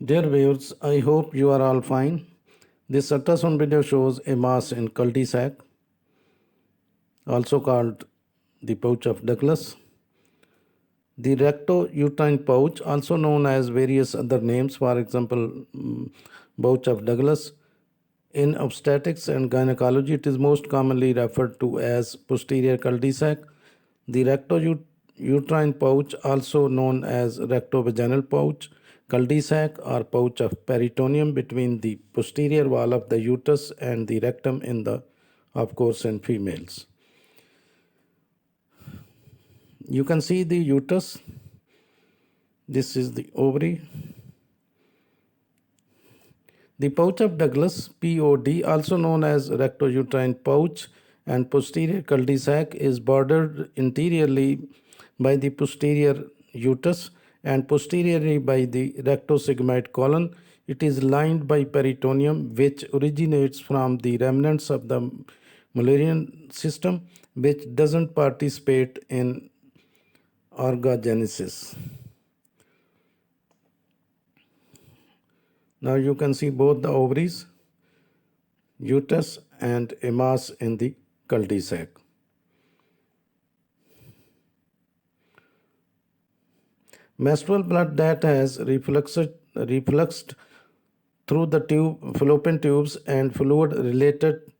Dear viewers, I hope you are all fine. This ultrasound video shows a mass in cul-de-sac, also called the pouch of Douglas. The recto-uterine pouch, also known as various other names, for example, pouch of Douglas. In obstetrics and gynecology, it is most commonly referred to as posterior cul-de-sac. The recto-uterine pouch, also known as rectovaginal pouch, cul-de-sac or pouch of peritoneum between the posterior wall of the uterus and the rectum of course, in females. You can see the uterus. This is the ovary. The pouch of Douglas, POD, also known as rectouterine pouch and posterior cul-de-sac, is bordered interiorly by the posterior uterus and posteriorly by the rectosigmoid colon. It is lined by peritoneum, which originates from the remnants of the Mullerian system, which doesn't participate in orgogenesis. Now you can see both the ovaries, uterus, and a mass in the cul-de-sac. Menstrual blood that has refluxed through the fallopian tubes and fluid related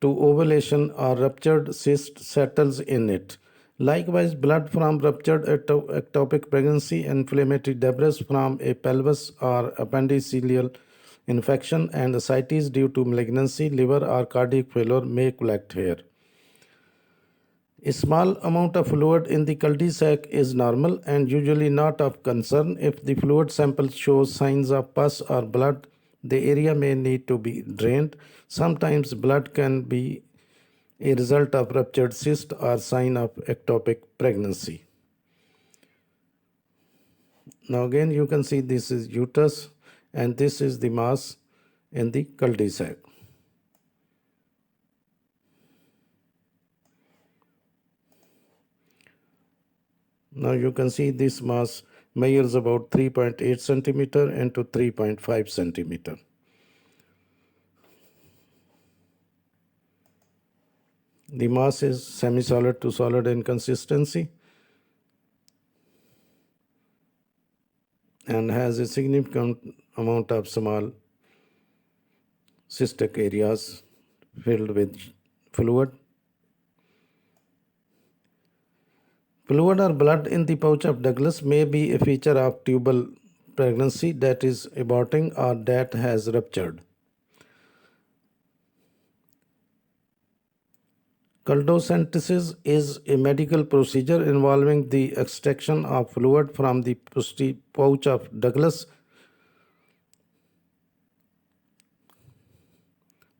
to ovulation or ruptured cyst settles in it. Likewise, blood from ruptured ectopic pregnancy, inflammatory debris from a pelvis or appendiceal infection, and ascites due to malignancy, liver, or cardiac failure may collect here. A small amount of fluid in the cul-de-sac is normal and usually not of concern. If the fluid sample shows signs of pus or blood, the area may need to be drained. Sometimes blood can be a result of ruptured cyst or sign of ectopic pregnancy. Now again you can see this is uterus and this is the mass in the cul-de-sac. Now you can see this mass measures about 3.8 centimeter into 3.5 centimeter. The mass is semi-solid to solid in consistency and has a significant amount of small cystic areas filled with fluid. Fluid or blood in the pouch of Douglas may be a feature of tubal pregnancy that is aborting or that has ruptured. Culdocentesis is a medical procedure involving the extraction of fluid from the pouch of Douglas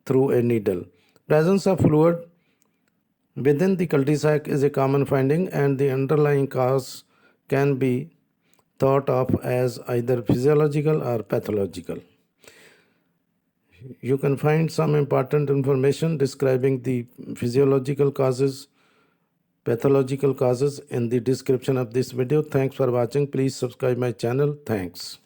through a needle. Presence of fluid within the cul-de-sac is a common finding, and the underlying cause can be thought of as either physiological or pathological. You can find some important information describing the physiological causes, pathological causes in the description of this video. Thanks for watching. Please subscribe my channel. Thanks.